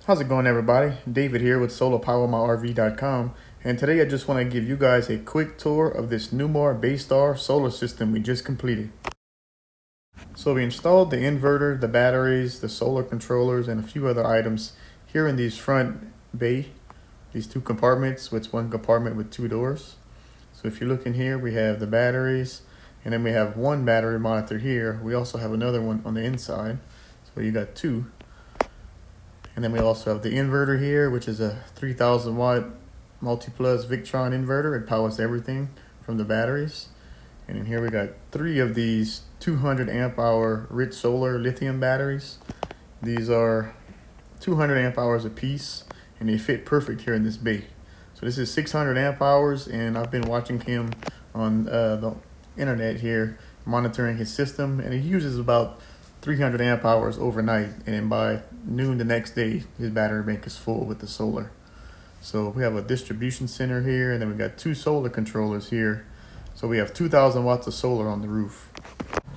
How's it going, everybody? David here with solarpowermyrv.com, and today I just want to give you guys a quick tour of this Newmar Baystar solar system we just completed. So we installed the inverter, the batteries, the solar controllers, and a few other items here in these front bay, these two compartments with one compartment with two doors. So if you look in here, we have the batteries, and then we have one battery monitor here. We also have another one on the inside, so you got two. And then we also have the inverter here, which is a 3000 watt multi-plus Victron inverter. It powers everything from the batteries. And in here we got three of these 200 amp hour rich solar lithium batteries. These are 200 amp hours a piece, and they fit perfect here in this bay. So this is 600 amp hours, and I've been watching him on the internet here, monitoring his system, and he uses about 300 amp hours overnight, and then by noon the next day his battery bank is full with the solar. So we have a distribution center here, and then we got two solar controllers here. So we have 2000 watts of solar on the roof.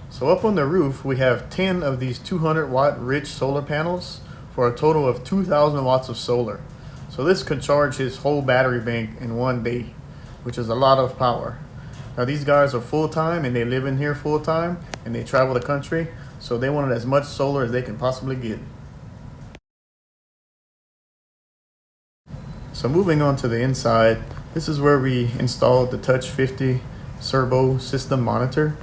So up on the roof we have 10 of these 200 watt rich solar panels for a total of 2000 watts of solar. So this could charge his whole battery bank in one day, which is a lot of power. Now these guys are full-time, and they live in here full-time, and they travel the country. So they wanted as much solar as they can possibly get. So moving on to the inside, this is where we installed the Touch 50 Cerbo system monitor.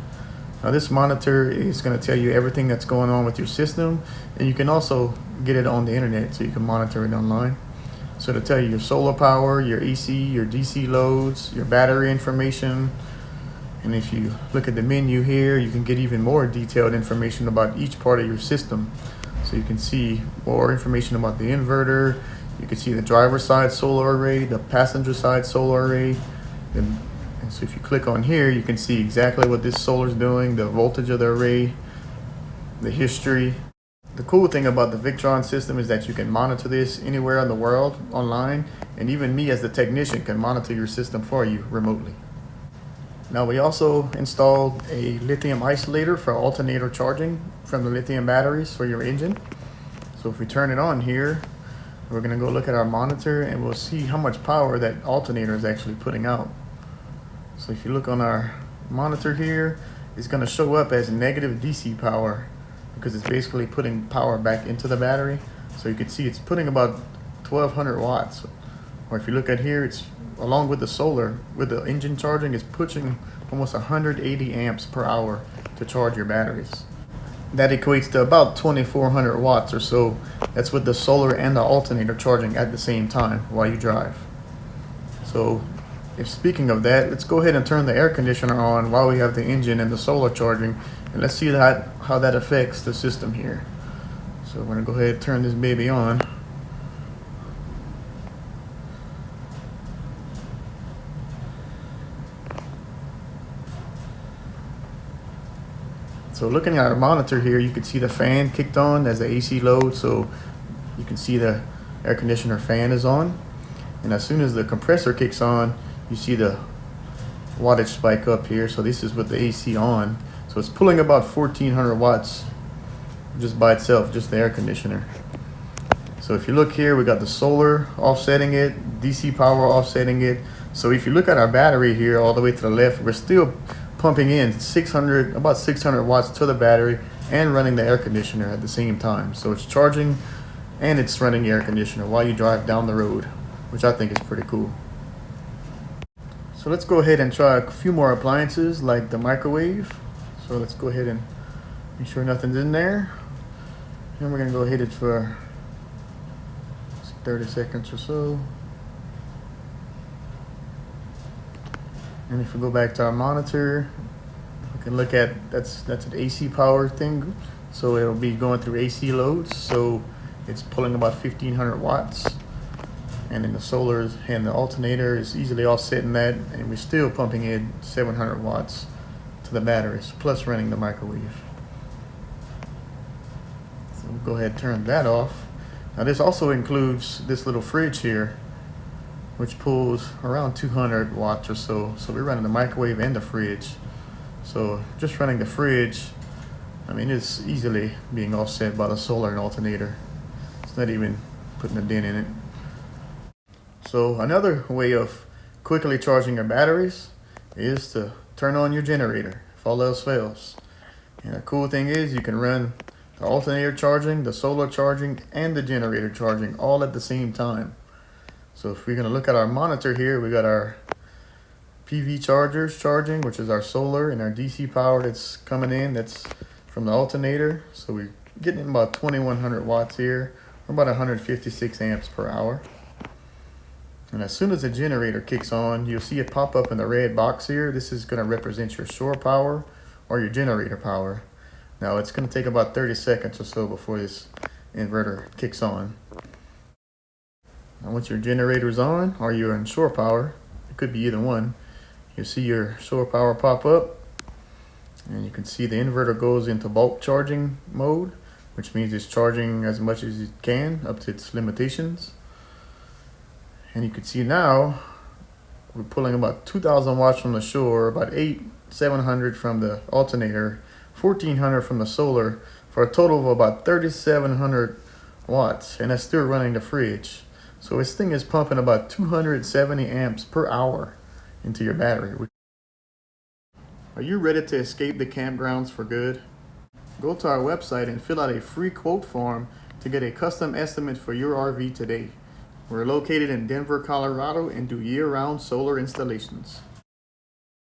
Now this monitor is going to tell you everything that's going on with your system, and you can also get it on the internet so you can monitor it online. So to tell you your solar power, your AC, your DC loads, your battery information. And if you look at the menu here, you can get even more detailed information about each part of your system. So you can see more information about the inverter. You can see the driver side solar array, the passenger side solar array. And so if you click on here, you can see exactly what this solar is doing, the voltage of the array, the history. The cool thing about the Victron system is that you can monitor this anywhere in the world online, and even me as the technician can monitor your system for you remotely. Now we also installed a lithium isolator for alternator charging from the lithium batteries for your engine. So if we turn it on here, we're going to go look at our monitor, and we'll see how much power that alternator is actually putting out. So if you look on our monitor here, it's going to show up as negative DC power because it's basically putting power back into the battery. So you can see it's putting about 1200 watts. Or if you look at here, it's along with the solar, with the engine charging, is pushing almost 180 amps per hour to charge your batteries. That equates to about 2400 watts or so. That's with the solar and the alternator charging at the same time while you drive. So if speaking of that, let's go ahead and turn the air conditioner on while we have the engine and the solar charging, and let's see how that affects the system here. So we're gonna go ahead and turn this baby on. So looking at our monitor here, you can see the fan kicked on as the AC load. So you can see the air conditioner fan is on. And as soon as the compressor kicks on, you see the wattage spike up here. So this is with the AC on. So it's pulling about 1400 watts just by itself, just the air conditioner. So if you look here, we got the solar offsetting it, DC power offsetting it. So if you look at our battery here all the way to the left, we're still pumping in about 600 watts to the battery and running the air conditioner at the same time. So it's charging and it's running the air conditioner while you drive down the road, which I think is pretty cool. So let's go ahead and try a few more appliances like the microwave. So let's go ahead and make sure nothing's in there. And we're gonna go hit it for 30 seconds or so. And if we go back to our monitor, we can look at, that's an AC power thing. So it'll be going through AC loads. So it's pulling about 1500 watts. And then the solar and the alternator is easily offsetting that. And we're still pumping in 700 watts to the batteries, plus running the microwave. So we'll go ahead and turn that off. Now this also includes this little fridge here, which pulls around 200 watts or so. So we're running the microwave and the fridge. So just running the fridge, I mean, it's easily being offset by the solar and alternator. It's not even putting a dent in it. So another way of quickly charging your batteries is to turn on your generator if all else fails. And the cool thing is you can run the alternator charging, the solar charging, and the generator charging all at the same time. So if we're going to look at our monitor here, we got our PV chargers charging, which is our solar, and our DC power that's coming in, that's from the alternator. So we're getting about 2100 watts here, or about 156 amps per hour. And as soon as the generator kicks on, you'll see it pop up in the red box here. This is going to represent your shore power or your generator power. Now it's going to take about 30 seconds or so before this inverter kicks on. Now once your generator's on or you're in shore power, it could be either one, you'll see your shore power pop up, and you can see the inverter goes into bulk charging mode, which means it's charging as much as it can up to its limitations. And you can see now we're pulling about 2000 watts from the shore, about 700 from the alternator, 1400 from the solar, for a total of about 3700 watts, and that's still running the fridge. So this thing is pumping about 270 amps per hour into your battery. Are you ready to escape the campgrounds for good? Go to our website and fill out a free quote form to get a custom estimate for your RV today. We're located in Denver, Colorado, and do year-round solar installations.